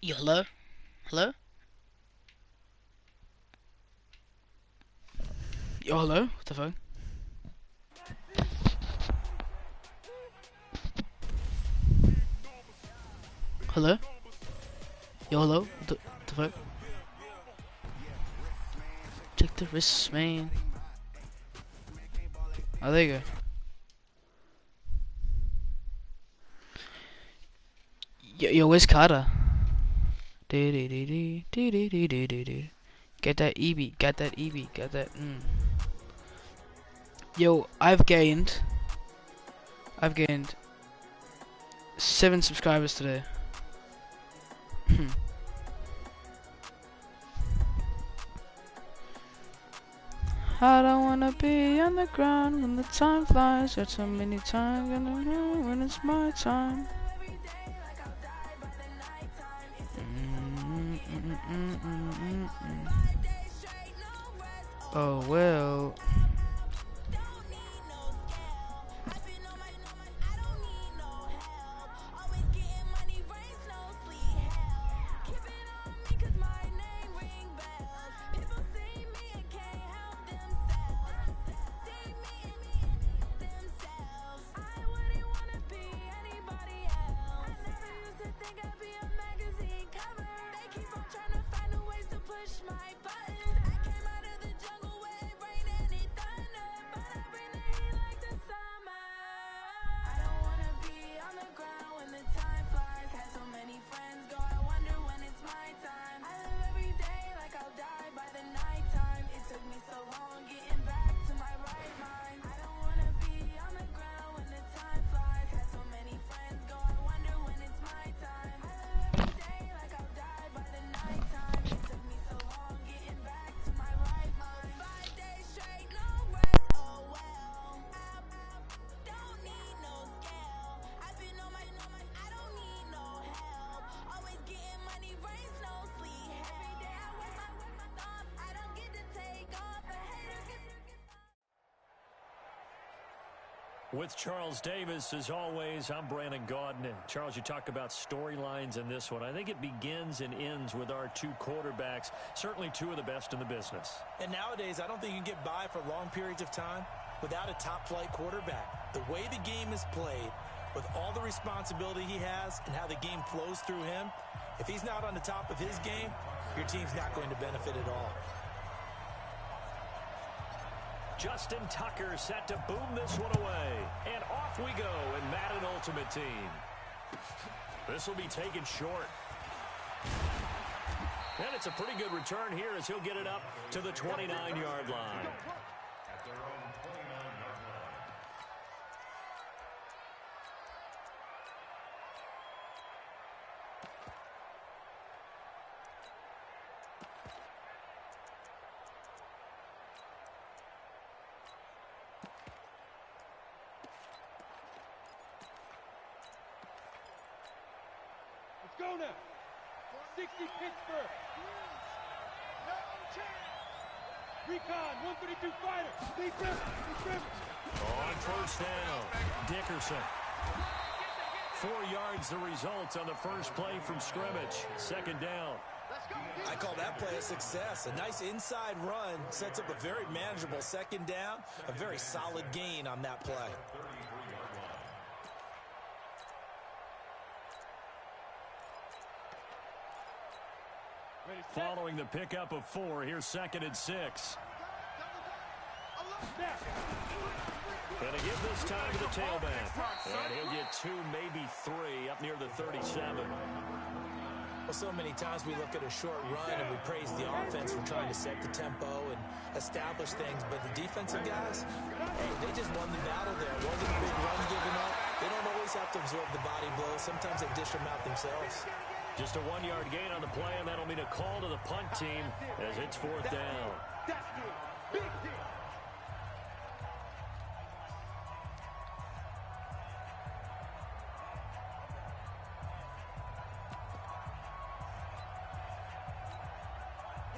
Yo, hello? Hello? Yo, hello? What the fuck? Hello? Yo, hello? What the fuck? Check the wrists, man. Oh, there you go. Yo, where's Carter? Get that EB, got that EB, got that. Yo, I've gained 7 subscribers today. I don't wanna be on the ground when the time flies. There's so many times when it's my time. Oh well. With Charles Davis, as always, I'm Brandon Gaudin. Charles, you talk about storylines in this one. I think it begins and ends with our 2 quarterbacks, certainly 2 of the best in the business. And nowadays, I don't think you can get by for long periods of time without a top-flight quarterback. The way the game is played, with all the responsibility he has and how the game flows through him, if he's not on the top of his game, your team's not going to benefit at all. Justin Tucker set to boom this one away. And off we go in Madden Ultimate Team. This will be taken short. And it's a pretty good return here as he'll get it up to the 29-yard line. Go now. 60 Pittsburgh. Recon, 132 fighter. Defense. On first down, Dickerson. 4 yards the result on the first play from scrimmage. Second down. I call that play a success. A nice inside run sets up a very manageable second down. A very solid gain on that play. Following the pickup of 4, here's 2nd and 6. And to give this time to the tailback. And he'll get 2, maybe 3, up near the 37. Well, so many times we look at a short run and we praise the offense for trying to set the tempo and establish things. But the defensive guys, hey, they just won the battle there. It wasn't a big run given up. They don't always have to absorb the body blows. Sometimes they dish them out themselves. Just a 1-yard gain on the play, and that'll mean a call to the punt team as it's 4th down.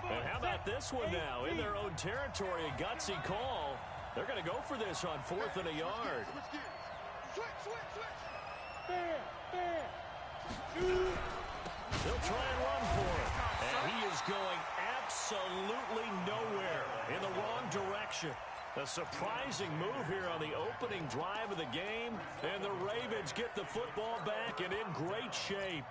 And how about this one now? In their own territory, a gutsy call. They're going to go for this on 4th and a yard. Fair. They'll try and absolutely nowhere, in the wrong direction. A surprising move here on the opening drive of the game, and the Ravens get the football back and in great shape.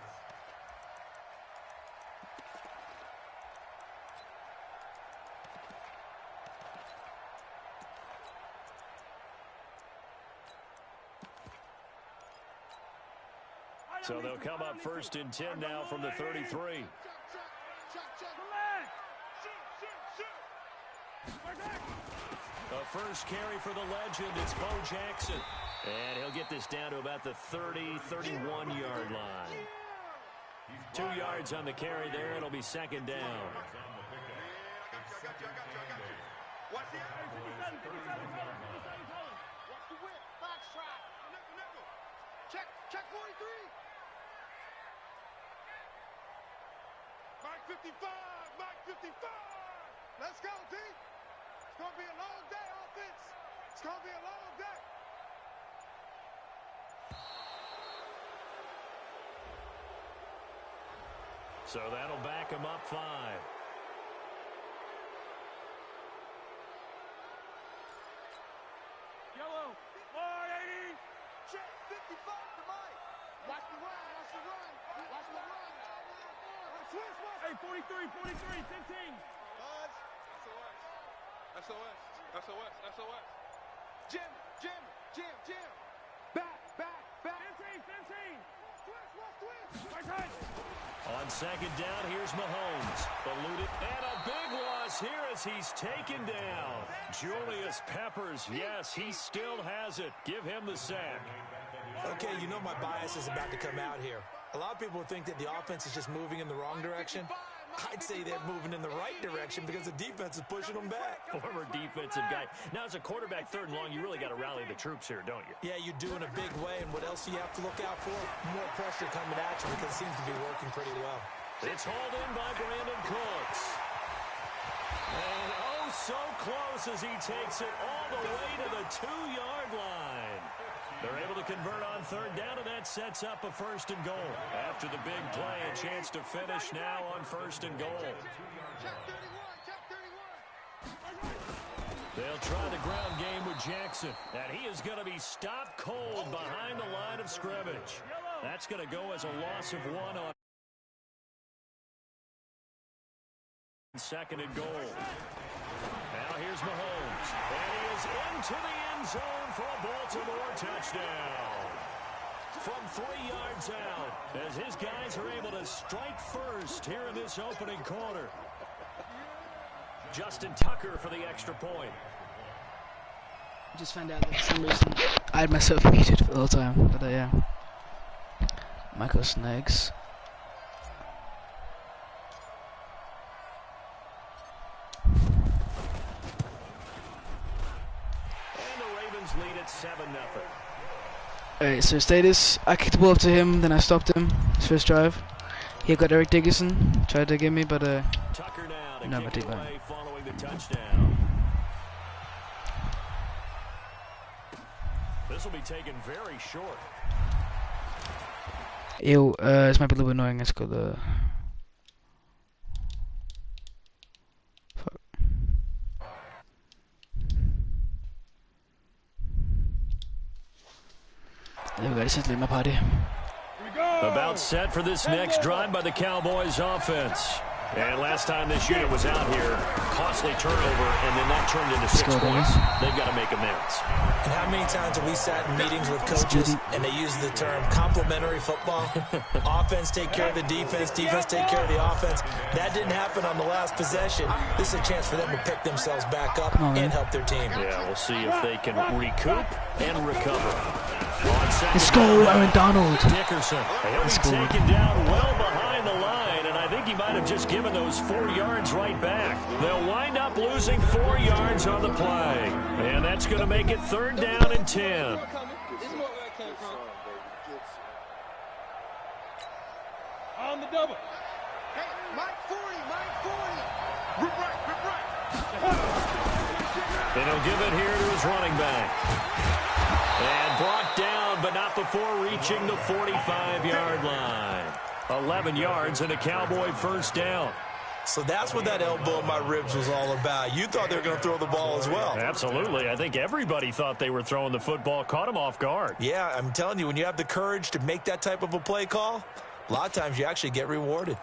So they'll come up 1st and 10 now from the 33. The first carry for the legend, it's Bo Jackson. And he'll get this down to about the 30, 31-yard line. 2 yards on the carry there. It'll be 2nd down. Check 43. Mark 55. Mark 55. Let's go, D. It's going to be a long day, offense. It's going to be a long day. So that'll back him up 5. Yellow. More 80. Check 55 to Mike. Watch the run. Watch the run. Watch the run. Hey, 43, 43, 15. Buzz. SOS. SOS. SOS. Jim. Jim. Jim. Jim. Back. Back. Back. 15. 15. Twist. Right side. On 2nd down, here's Mahomes. Eluded. And a big loss here as he's taken down. Julius Peppers, yes, he still has it. Give him the sack. Okay, you know my bias is about to come out here. A lot of people think that the offense is just moving in the wrong direction. I'd say they're moving in the right direction because the defense is pushing them back. Former defensive guy. Now, as a quarterback 3rd and long, you really got to rally the troops here, don't you? Yeah, you do in a big way. And what else do you have to look out for? More pressure coming at you because it seems to be working pretty well. It's hauled in by Brandon Cooks. And oh, so close as he takes it all the way to the 2-yard line. They're able to convert on 3rd down, and that sets up a 1st and goal. After the big play, a chance to finish now on 1st and goal. They'll try the ground game with Jackson, and he is going to be stopped cold behind the line of scrimmage. That's going to go as a loss of 1 on 2nd and goal. Now here's Mahomes, and he is into the end zone for a Baltimore touchdown. From 3 yards out, as his guys are able to strike first here in this opening quarter. Justin Tucker for the extra point. I just found out that for some reason I had myself muted for the whole time, but yeah. Michael Snakes. Lead at 7-0. Alright, so status, I kicked the ball up to him, then I stopped him, his first drive. He got Eric Dickerson, tried to get me, but Tucker now to never kick did it away that. following the touchdown. This will be taken very short. Ew, this might be a little bit annoying, let's go the... There we go, this is my party. About set for this next drive by the Cowboys offense. And last time this unit was out here, costly turnover, and then that turned into 6 points. They've got to make amends. And how many times have we sat in meetings with coaches and they use the term complementary football? Offense take care of the defense, defense take care of the offense. That didn't happen on the last possession. This is a chance for them to pick themselves back up and help their team. Yeah, we'll see if they can recoup and recover. Let's go, Aaron Donald. Dickerson. He'll be taken down well behind the line, and I think he might have just given those 4 yards right back. They'll wind up losing 4 yards on the play, and that's going to make it 3rd down and 10. On the double. Hey, Mike 40, Mike 40. Rip right. And he'll give it here to his running back. And brought down, but not before reaching the 45-yard line. 11 yards and a Cowboy 1st down. So that's what that elbow in my ribs was all about. You thought they were going to throw the ball as well. Absolutely. I think everybody thought they were throwing the football, caught him off guard. Yeah, I'm telling you, when you have the courage to make that type of a play call, a lot of times you actually get rewarded.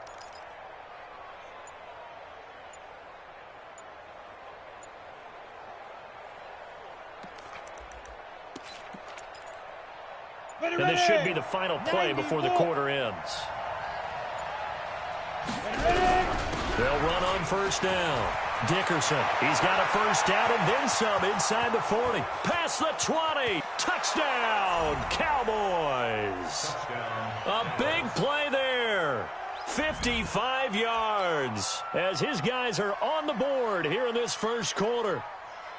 And this should be the final play before the quarter ends. They'll run on first down. Dickerson, he's got a first down and then some inside the 40. Past the 20. Touchdown, Cowboys. A big play there. 55 yards as his guys are on the board here in this first quarter.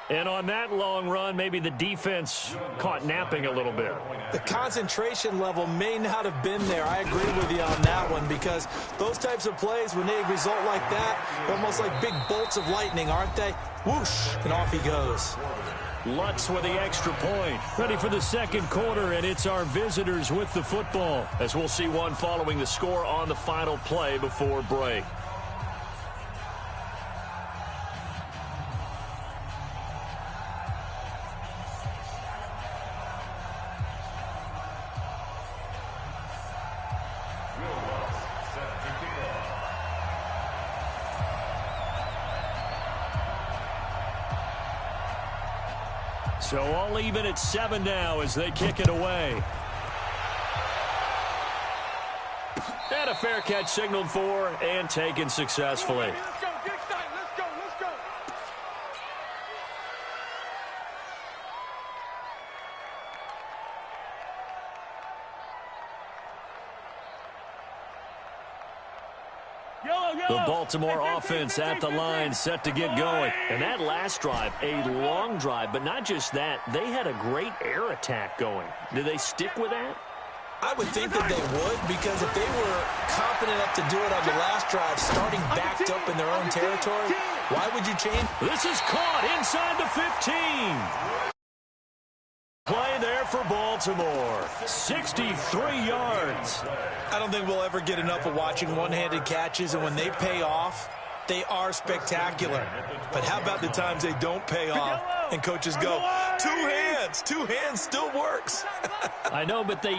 And on that long run, maybe the defense caught napping a little bit. The concentration level may not have been there. I agree with you on that one because those types of plays, when they result like that, they're almost like big bolts of lightning, aren't they? Whoosh, and off he goes. Lutz with the extra point. Ready for the second quarter, and it's our visitors with the football, as we'll see one following the score on the final play before break. So all even at 7 now as they kick it away. And a fair catch signaled for and taken successfully. Let's go, get excited. Let's go, let's go. The Baltimore offense at the line, set to get going. And that last drive, a long drive, but not just that. They had a great air attack going. Did they stick with that? I would think that they would because if they were confident enough to do it on the last drive, starting backed up in their own territory, why would you change? This is caught inside the 15. Play there for Baltimore. 63 yards. I don't think we'll ever get enough of watching one-handed catches, and when they pay off, they are spectacular. But how about the times they don't pay off and coaches go, two hands still works. I know, but they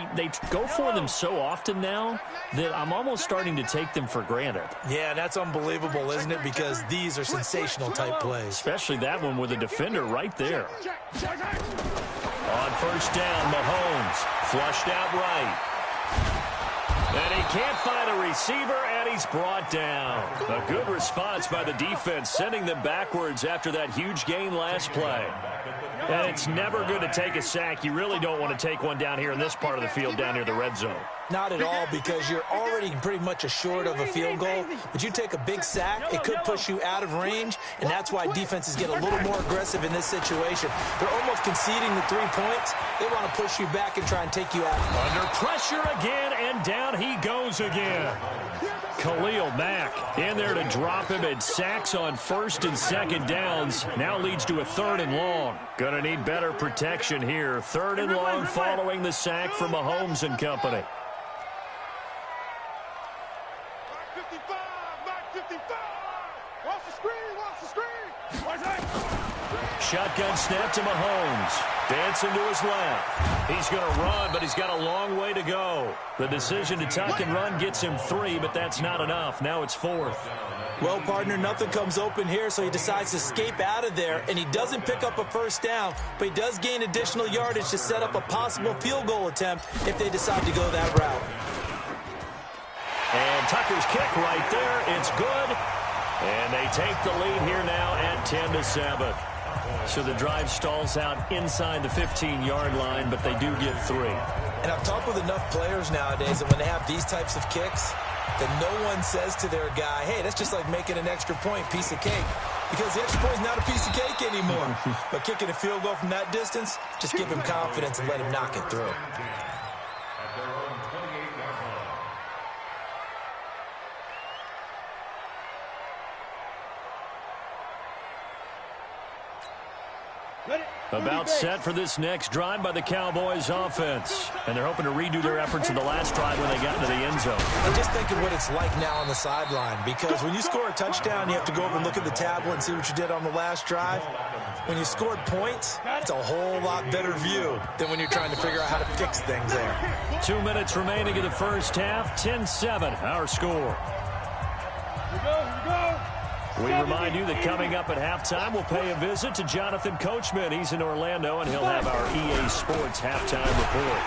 go for them so often now that I'm almost starting to take them for granted. Yeah, that's unbelievable, isn't it? Because these are sensational type plays. Especially that one with a defender right there. On first down, Mahomes flushed out right. And he can't find a receiver, and he's brought down. A good response by the defense, sending them backwards after that huge gain last play. And it's never good to take a sack. You really don't want to take one down here in this part of the field, down near the red zone. Not at all, because you're already pretty much assured of a field goal. But you take a big sack, it could push you out of range, and that's why defenses get a little more aggressive in this situation. They're almost conceding the 3 points. They want to push you back and try and take you out. Under pressure again, and down he goes again. Khalil Mack in there to drop him, and sacks on first and second downs. Now leads to a third and long. Gonna need better protection here. Third and long following the sack from Mahomes and company. Shotgun snap to Mahomes. Dancing to his left. He's going to run, but he's got a long way to go. The decision to tuck and run gets him 3, but that's not enough. Now it's 4th. Well, partner, nothing comes open here, so he decides to escape out of there, and he doesn't pick up a first down, but he does gain additional yardage to set up a possible field goal attempt if they decide to go that route. And Tucker's kick right there. It's good. And they take the lead here now at 10-7. So the drive stalls out inside the 15-yard line, but they do get 3. And I've talked with enough players nowadays that when they have these types of kicks, that no one says to their guy, hey, that's just like making an extra point, piece of cake. Because the extra point is not a piece of cake anymore. But kicking a field goal from that distance, just give him confidence and let him knock it through. Let it. About set for this next drive by the Cowboys offense. And they're hoping to redo their efforts in the last drive when they got into the end zone. I'm just thinking what it's like now on the sideline, because when you score a touchdown, you have to go over and look at the tablet and see what you did on the last drive. When you scored points, it's a whole lot better view than when you're trying to figure out how to fix things there. 2 minutes remaining in the first half. 10-7, our score. Here we go. We remind you that coming up at halftime, we'll pay a visit to Jonathan Coachman. He's in Orlando, and he'll have our EA Sports halftime report.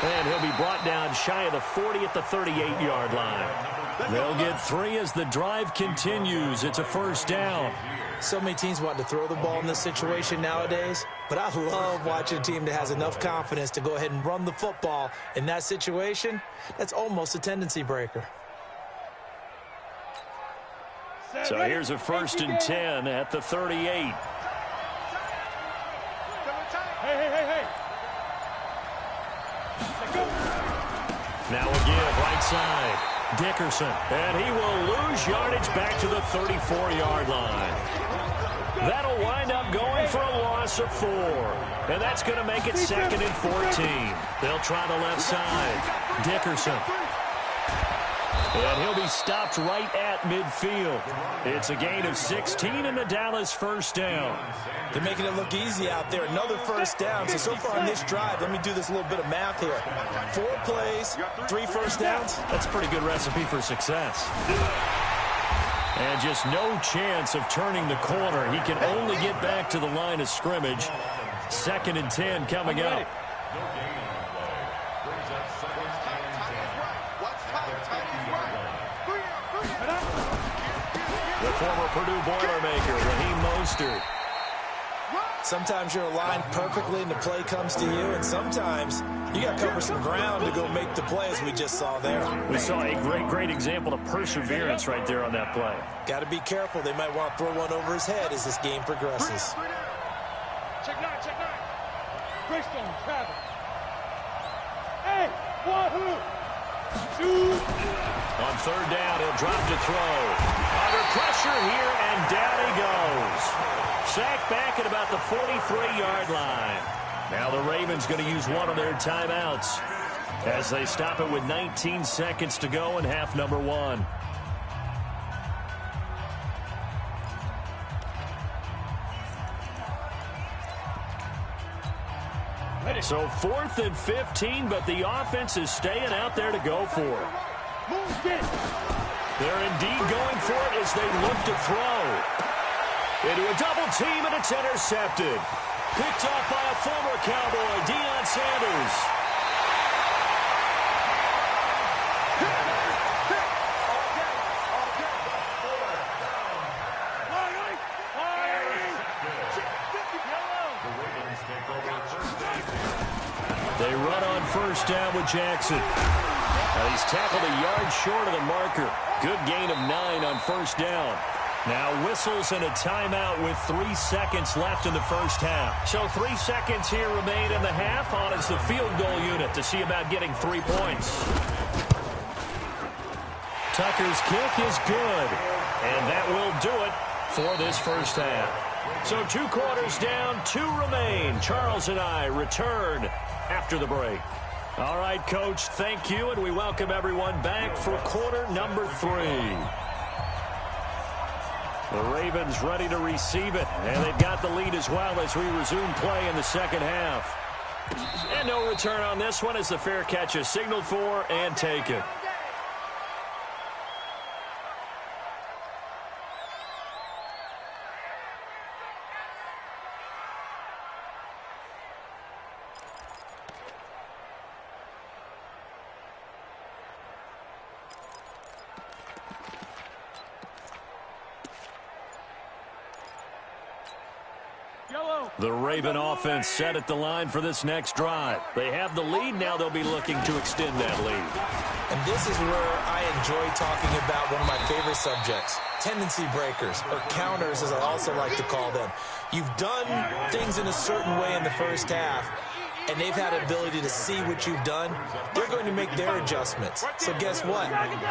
And he'll be brought down shy of the 40 at the 38-yard line. They'll get 3 as the drive continues. It's a first down. So many teams want to throw the ball in this situation nowadays, but I love watching a team that has enough confidence to go ahead and run the football in that situation. That's almost a tendency breaker. So here's a 1st and 10 at the 38. Hey. Now a give right side. Dickerson. And he will lose yardage back to the 34-yard line. That'll wind up going for a loss of 4. And that's going to make it 2nd and 14. They'll try the left side. Dickerson. And he'll be stopped right at midfield. It's a gain of 16 and the Dallas first down. They're making it look easy out there. Another first down. So far on this drive, let me do this little bit of math here. 4 plays, 3 first downs. That's a pretty good recipe for success. And just no chance of turning the corner. He can only get back to the line of scrimmage. 2nd and 10 coming up. The former Purdue Boilermaker, Raheem Mostert. Sometimes you're aligned perfectly and the play comes to you, and sometimes you got to cover some ground to go make the play, as we just saw there. We saw a great example of perseverance right there on that play. Got to be careful. They might want to throw one over his head as this game progresses. Check 9. Greystone, Travis. Hey, wahoo! Shoot! On 3rd down, he'll drop to throw. Under pressure here, and down he goes. Sacked back at about the 43-yard line. Now the Ravens going to use one of their timeouts as they stop it with 19 seconds to go in half number 1. So 4th and 15, but the offense is staying out there to go for it. They're indeed going for it as they look to throw. Into a double team, and it's intercepted. Picked off by a former Cowboy, Deion Sanders. They run on 1st down with Jackson. Now he's tackled a yard short of the marker. Good gain of 9 on 1st down. Now whistles and a timeout with 3 seconds left in the first half. So 3 seconds here remain in the half. On is the field goal unit to see about getting 3 points. Tucker's kick is good. And that will do it for this first half. So 2 quarters down, 2 remain. Charles and I return after the break. All right, Coach, thank you, and we welcome everyone back for quarter number 3. The Ravens ready to receive it, and they've got the lead as well as we resume play in the second half. And no return on this one as the fair catch is signaled for and taken. The Raven offense set at the line for this next drive. They have the lead. Now they'll be looking to extend that lead. And this is where I enjoy talking about one of my favorite subjects, tendency breakers, or counters as I also like to call them. You've done things in a certain way in the first half, and they've had the ability to see what you've done, they're going to make their adjustments. So guess what?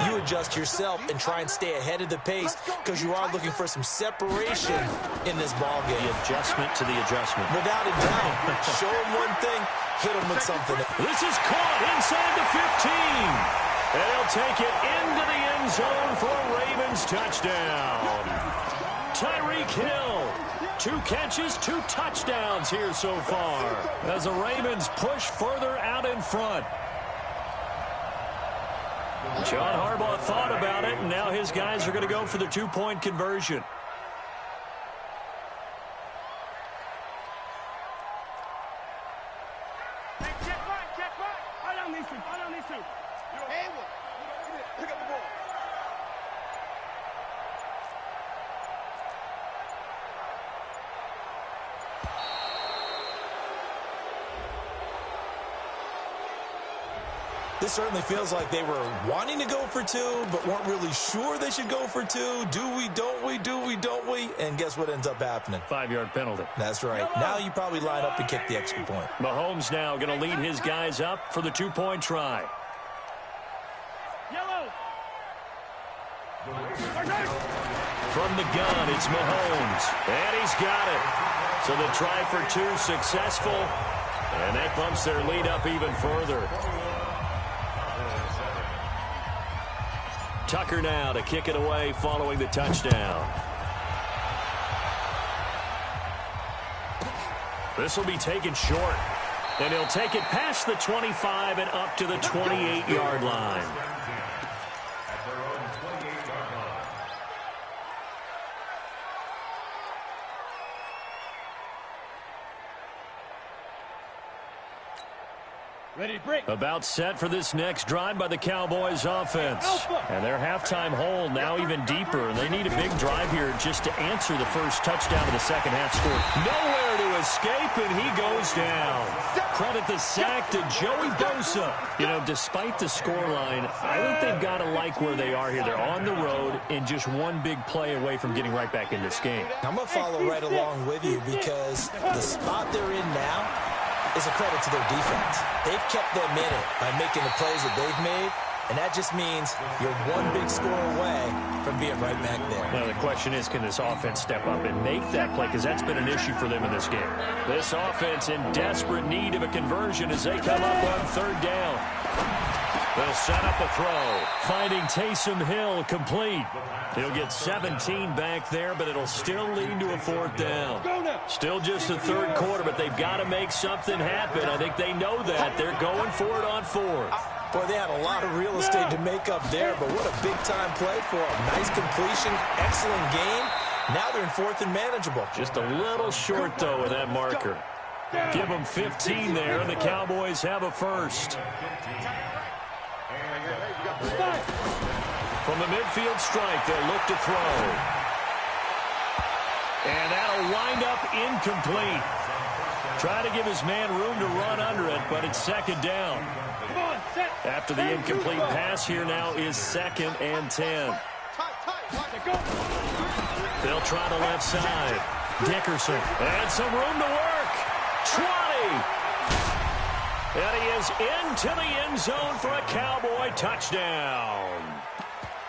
You adjust yourself and try and stay ahead of the pace because you are looking for some separation in this ball game. The adjustment to the adjustment. Without a doubt. Show them one thing, hit them with something. This is caught inside the 15. And he'll take it into the end zone for a Ravens touchdown. Tyreek Hill, 2 catches, 2 touchdowns here so far as the Ravens push further out in front. John Harbaugh thought about it, and now his guys are going to go for the 2-point conversion. This certainly feels like they were wanting to go for 2, but weren't really sure they should go for 2. Do we, don't we, do we, don't we? And guess what ends up happening? 5-yard penalty. That's right. Now you probably line up and kick the extra point. Mahomes now going to lead his guys up for the 2-point try. Yellow. From the gun, it's Mahomes. And he's got it. So the try for 2 successful. And that bumps their lead up even further. Tucker now to kick it away following the touchdown. This will be taken short. And he'll take it past the 25 and up to the 28-yard line. Ready to break. About set for this next drive by the Cowboys offense. And their halftime hole now even deeper. And they need a big drive here just to answer the first touchdown of the second half score. Nowhere to escape, and he goes down. Credit the sack to Joey Bosa. You know, despite the scoreline, I think they've got to like where they are here. They're on the road and just one big play away from getting right back in this game. I'm going to follow right along with you because the spot they're in now is a credit to their defense. They've kept them in it by making the plays that they've made, and that just means you're one big score away from being right back there. Now, the question is, can this offense step up and make that play? Because that's been an issue for them in this game. This offense in desperate need of a conversion as they come up on 3rd down. They'll set up a throw. Finding Taysom Hill complete. He'll get 17 back there, but it'll still lead to a 4th down. Still just the 3rd quarter, but they've got to make something happen. I think they know that. They're going for it on 4th. Boy, they had a lot of real estate to make up there, but what a big-time play for them. Nice completion, excellent game. Now they're in 4th and manageable. Just a little short, though, with that marker. Give them 15 there, and the Cowboys have a first. From the midfield strike, they'll look to throw. And that'll wind up incomplete. Try to give his man room to run under it, but it's 2nd down. After the incomplete pass, here now is 2nd and 10. They'll try the left side. Dickerson. And some room to work. 20. And he is into the end zone for a Cowboy touchdown.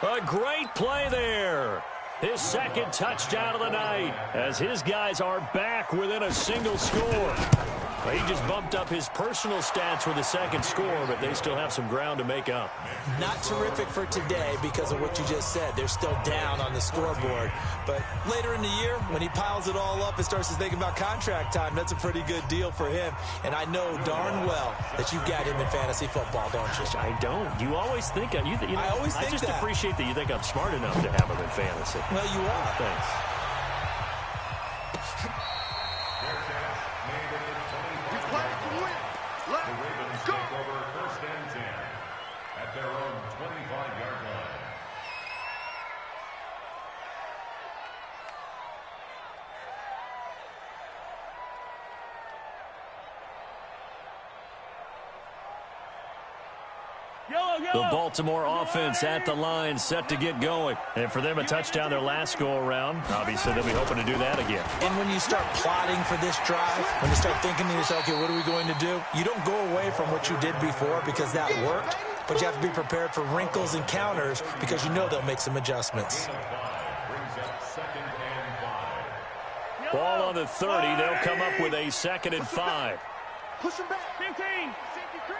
A great play there. His 2nd touchdown of the night as his guys are back within a single score. He just bumped up his personal stats with a 2nd score, but they still have some ground to make up. Not terrific for today because of what you just said. They're still down on the scoreboard. But later in the year, when he piles it all up and starts to think about contract time, that's a pretty good deal for him. And I know darn well that you've got him in fantasy football, don't you? I don't. You always think I just that. appreciate that you think I'm smart enough to have him in fantasy. Well, you are. Thanks. The Baltimore offense at the line, set to get going. And for them, a touchdown their last go-around. Obviously, they'll be hoping to do that again. And when you start plotting for this drive, when you start thinking to yourself, okay, what are we going to do? You don't go away from what you did before because that worked, but you have to be prepared for wrinkles and counters because you know they'll make some adjustments. Ball on the 30. They'll come up with a 2nd and 5. Push him back. 15. Safety creep.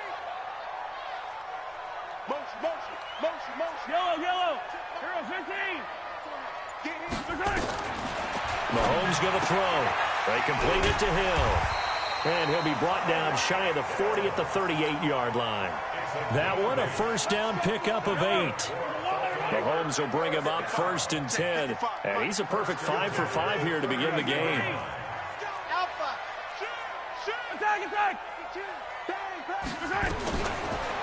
Motion. Yellow. Hero 15. Mahomes going to throw. They complete it to Hill. And he'll be brought down shy of the 40 at the 38-yard line. That one, a first down pickup of 8. Mahomes will bring him up 1st and 10. And he's a perfect 5 for 5 here to begin the game. Attack.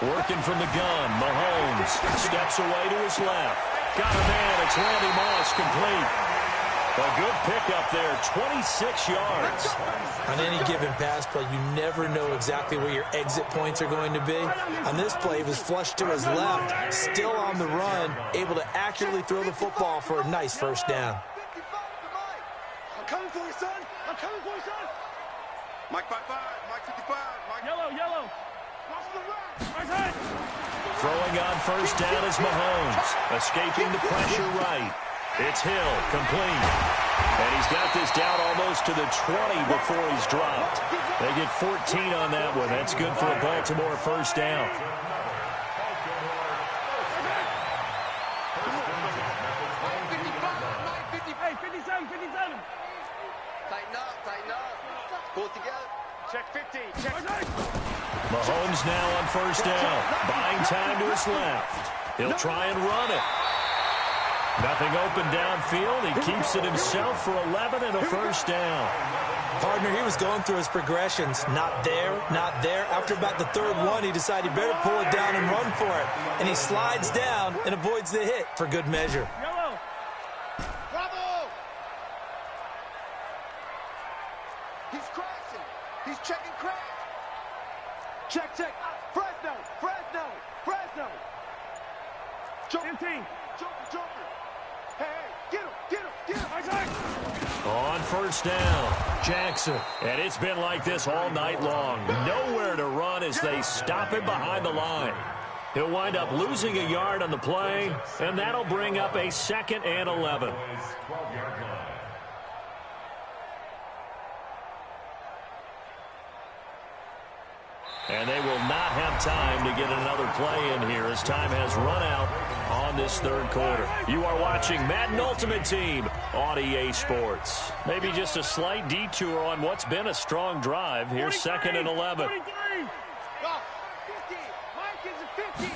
Working from the gun, Mahomes steps away to his left. Got a man, it's Randy Moss, complete. A good pickup there, 26 yards. On any given pass play, you never know exactly where your exit points are going to be. On this play, he was flushed to his left, still on the run, able to accurately throw the football for a nice first down. I'm coming for you, son. Mike 55, Mike 55, Mike. Yellow. Cross the right. Throwing on first down is Mahomes. Escaping the pressure right. It's Hill, complete. And he's got this down almost to the 20 before he's dropped. They get 14 on that one. That's good for a Baltimore first down. Hey, 57. Tighten up. Pull it together. Check 50. Mahomes now on first down. Buying time to his left. He'll try and run it. Nothing open downfield. He keeps it himself for 11 and a first down. Partner, he was going through his progressions. Not there. After about the 3rd one, he decided he better pull it down and run for it. And he slides down and avoids the hit for good measure. Yellow. Bravo. He's crashing. He's checking crash. Check. Fresno. Jump. 15. Jumper. Hey, get him. On first down, Jackson. And it's been like this all night long. Nowhere to run as they stop him behind the line. He'll wind up losing a yard on the play, and that'll bring up a 2nd and 11. And they will not have time to get another play in here as time has run out on this 3rd quarter. You are watching Madden Ultimate Team on EA Sports. Maybe just a slight detour on what's been a strong drive. Here's 2nd and 11. 50. Mike is a 50.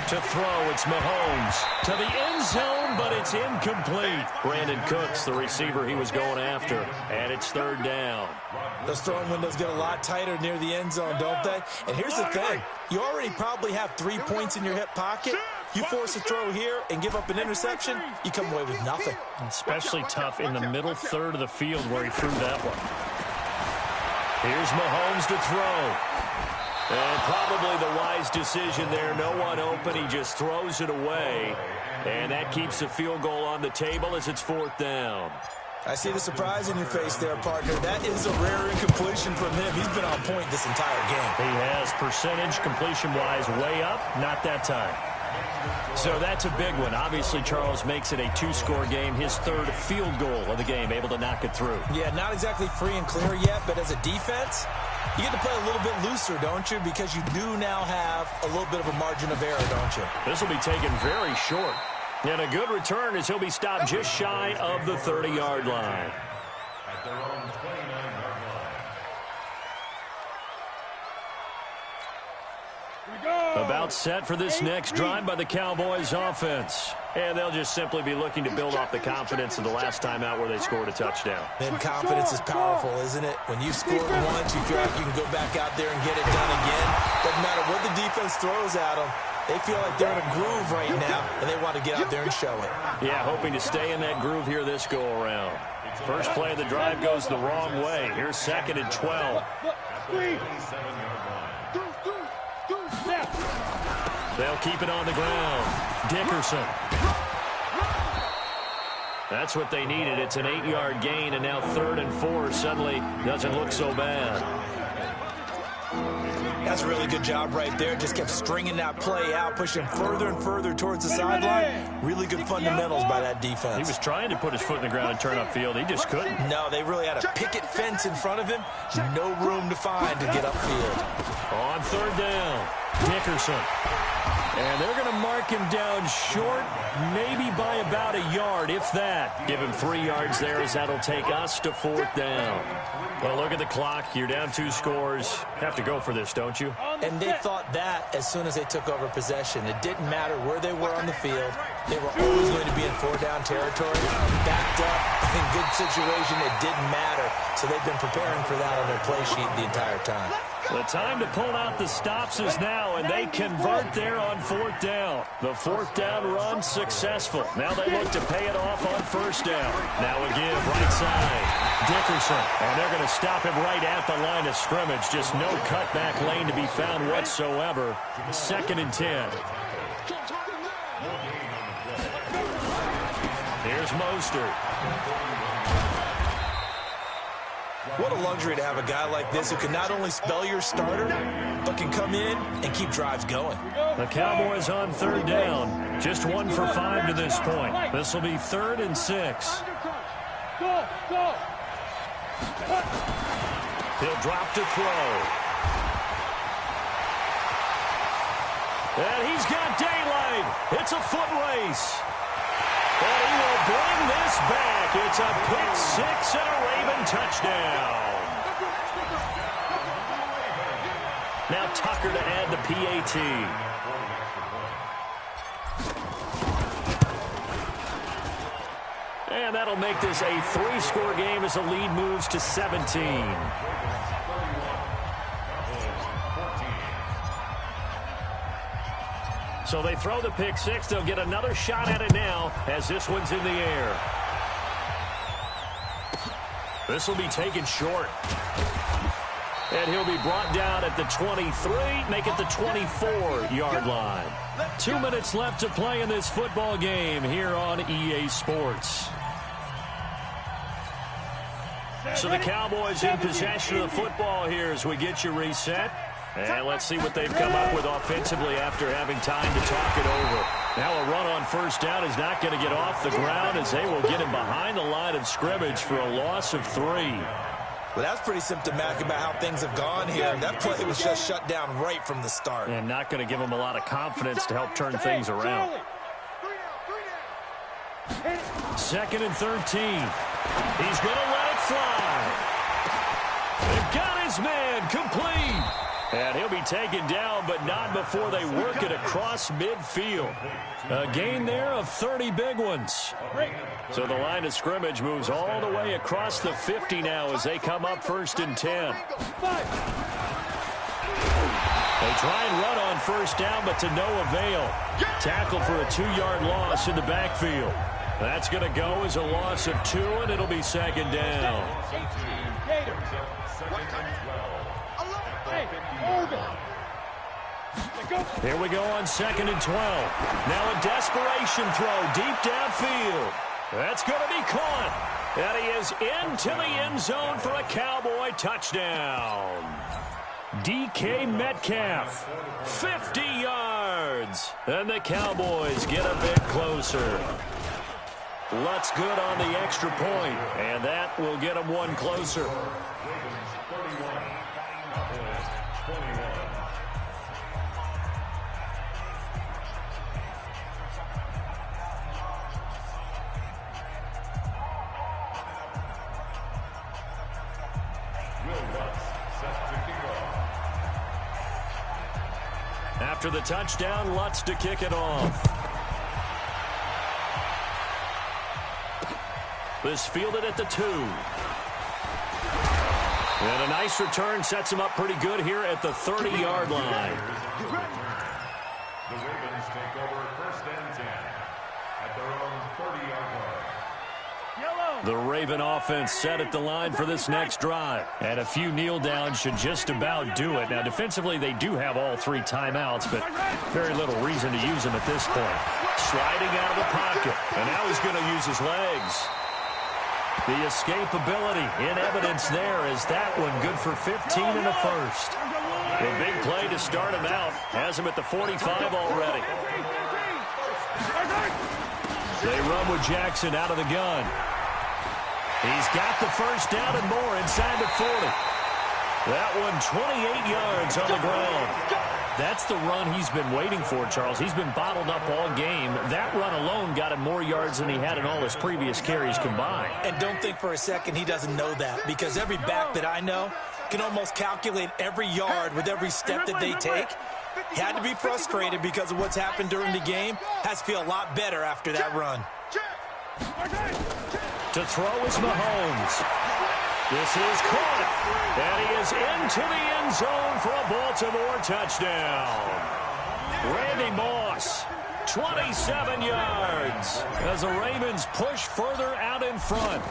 To throw, it's Mahomes. To the end zone, but it's incomplete. Brandon Cooks, the receiver he was going after. And it's 3rd down. Those throwing windows get a lot tighter near the end zone, don't they? And here's the thing. You already probably have 3 points in your hip pocket. You force a throw here and give up an interception, you come away with nothing. Especially tough in the middle 3rd of the field where he threw that one. Here's Mahomes to throw. And probably the wise decision there. No one open. He just throws it away. And that keeps the field goal on the table as it's 4th down. I see the surprise in your face there, partner. That is a rare incompletion from him. He's been on point this entire game. He has percentage completion-wise way up. Not that time. So that's a big one. Obviously, Charles makes it a 2-score game. His 3rd field goal of the game, able to knock it through. Yeah, not exactly free and clear yet, but as a defense, you get to play a little bit looser, don't you? Because you do now have a little bit of a margin of error, don't you? This will be taken very short. And a good return as he'll be stopped just shy of the 30-yard line. About set for this next drive by the Cowboys offense. And they'll just simply be looking to build off the confidence of the last time out where they scored a touchdown. And confidence is powerful, isn't it? When you score once, you feel like you can go back out there and get it done again. Doesn't matter what the defense throws at them. They feel like they're in a groove right now, and they want to get out there and show it. Yeah, hoping to stay in that groove here this go-around. First play of the drive goes the wrong way. Here's 2nd and 12. They'll keep it on the ground. Dickerson. That's what they needed. It's an 8-yard gain, and now 3rd and 4 suddenly doesn't look so bad. That's a really good job right there. Just kept stringing that play out, pushing further and further towards the sideline. Really good fundamentals by that defense. He was trying to put his foot in the ground and turn upfield. He just couldn't. No, they really had a picket fence in front of him. No room to find to get upfield. On 3rd down, Dickerson. And they're going to mark him down short, maybe by about a yard, if that. Give him 3 yards there, as that'll take us to 4th down. Well, look at the clock. You're down 2 scores. Have to go for this, don't you? And they thought that as soon as they took over possession. It didn't matter where they were on the field. They were always going to be in 4-down territory. Backed up, in good situation, it didn't matter. So they've been preparing for that on their play sheet the entire time. The time to pull out the stops is now, and they convert there on 4th down. The 4th down run successful. Now they look to pay it off on 1st down. Now a give right side. Dickerson. And they're going to stop him right at the line of scrimmage. Just no cutback lane to be found whatsoever. 2nd and 10. Here's Mostert. What a luxury to have a guy like this who can not only spell your starter, but can come in and keep drives going. The Cowboys on 3rd down. Just 1 for 5 to this point. This will be 3rd and 6. He'll drop to throw. And he's got daylight. It's a foot race. And he will bring this back. It's a pick 6 and a Raven touchdown. Now Tucker to add the PAT. And that'll make this a 3-score game as the lead moves to 17. So they throw the pick 6. They'll get another shot at it now as this one's in the air. This will be taken short. And he'll be brought down at the 23, make it the 24-yard line. 2 minutes left to play in this football game here on EA Sports. So the Cowboys in possession of the football here as we get you reset. And let's see what they've come up with offensively after having time to talk it over. Now a run on 1st down is not going to get off the ground as they will get him behind the line of scrimmage for a loss of 3. Well, that's pretty symptomatic about how things have gone here. That play was just shut down right from the start. And not going to give him a lot of confidence to help turn things around. 2nd and 13. He's going to let it fly. They've got his man complete. And he'll be taken down, but not before they work it across midfield. A gain there of 30 big ones. So the line of scrimmage moves all the way across the 50 now as they come up 1st and 10. They try and run on 1st down, but to no avail. Tackled for a 2-yard loss in the backfield. That's going to go as a loss of 2, and it'll be 2nd down. Here we go on 2nd and 12. Now a desperation throw deep downfield. That's going to be caught. And he is into the end zone for a Cowboy touchdown. DK Metcalf, 50 yards. And the Cowboys get a bit closer. Lutz good on the extra point, and that will get them 1 closer. After the touchdown, Lutz to kick it off. This fielded at the 2. And a nice return sets him up pretty good here at the 30-yard line. The Ravens take over 1st and 10 at their own 30-yard line. The Raven offense set at the line for this next drive. And a few kneel downs should just about do it. Now, defensively, they do have all 3 timeouts, but very little reason to use them at this point. Sliding out of the pocket, and now he's going to use his legs. The escapability in evidence there as that one good for 15 in the first. A big play to start him out. Has him at the 45 already. They run with Jackson out of the gun. He's got the first down and more inside the 40. That one 28 yards on the ground. That's the run he's been waiting for, Charles. He's been bottled up all game. That run alone got him more yards than he had in all his previous carries combined. And don't think for a second he doesn't know that, because every back that I know can almost calculate every yard with every step that they take. Had to be frustrated because of what's happened during the game. Has to feel a lot better after that run. To throw is Mahomes. This is caught. And he is into the end zone for a Baltimore touchdown. Randy Moss, 27 yards as the Ravens push further out in front.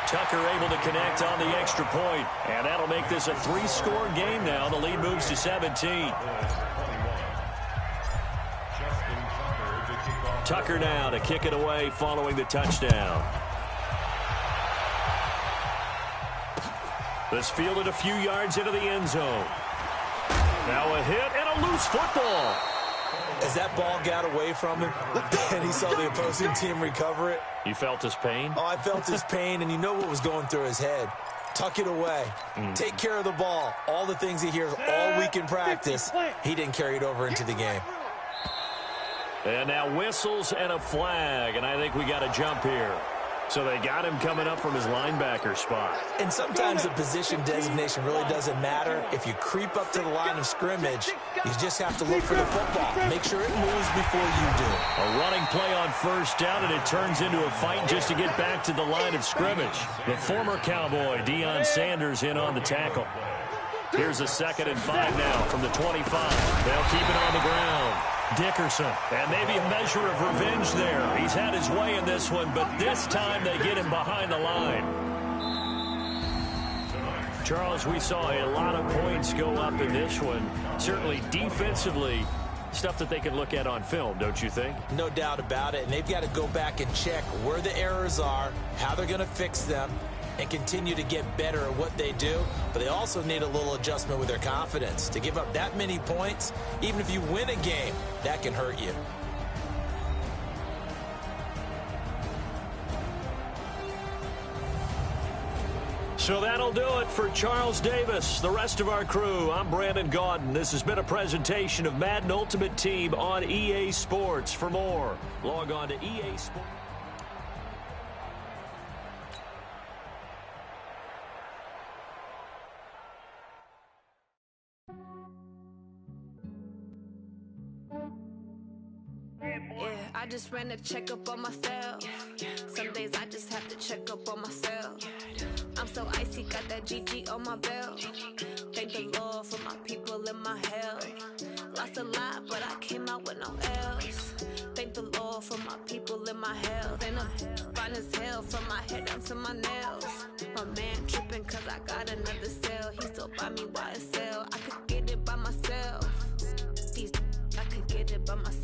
Tucker able to connect on the extra point, and that'll make this a 3-score game now. The lead moves to 17. Tucker now to kick it away following the touchdown. This fielded a few yards into the end zone. Now a hit and a loose football. As that ball got away from him and he saw the opposing team recover it. You felt his pain? Oh, I felt his pain, and you know what was going through his head. Tuck it away. Take care of the ball. All the things he hears all week in practice, he didn't carry it over into the game. And now whistles and a flag, and I think we got a jump here. So they got him coming up from his linebacker spot. And sometimes the position designation really doesn't matter. If you creep up to the line of scrimmage, you just have to look for the football. Make sure it moves before you do. A running play on first down, and it turns into a fight just to get back to the line of scrimmage. The former Cowboy, Deion Sanders, in on the tackle. Here's a 2nd and 5 now from the 25. They'll keep it on the ground. Dickerson, and maybe a measure of revenge there. He's had his way in this one, but this time they get him behind the line. Charles, we saw a lot of points go up in this one. Certainly defensively, stuff that they can look at on film, don't you think? No doubt about it, and they've got to go back and check where the errors are, how they're going to fix them, and continue to get better at what they do. But they also need a little adjustment with their confidence. To give up that many points, even if you win a game, that can hurt you. So that'll do it for Charles Davis, the rest of our crew. I'm Brandon Gaudin. This has been a presentation of Madden Ultimate Team on EA Sports. For more, log on to EA Sports. I just ran a checkup on myself. Some days I just have to check up on myself. I'm so icy, got that GG on my belt. Thank the Lord for my people and my health. Lost a lot, but I came out with no else. Thank the Lord for my people and my health. And I'm fine as hell from my head down to my nails. My man tripping cause I got another cell. He still buy me YSL. I could get it by myself. I could get it by myself.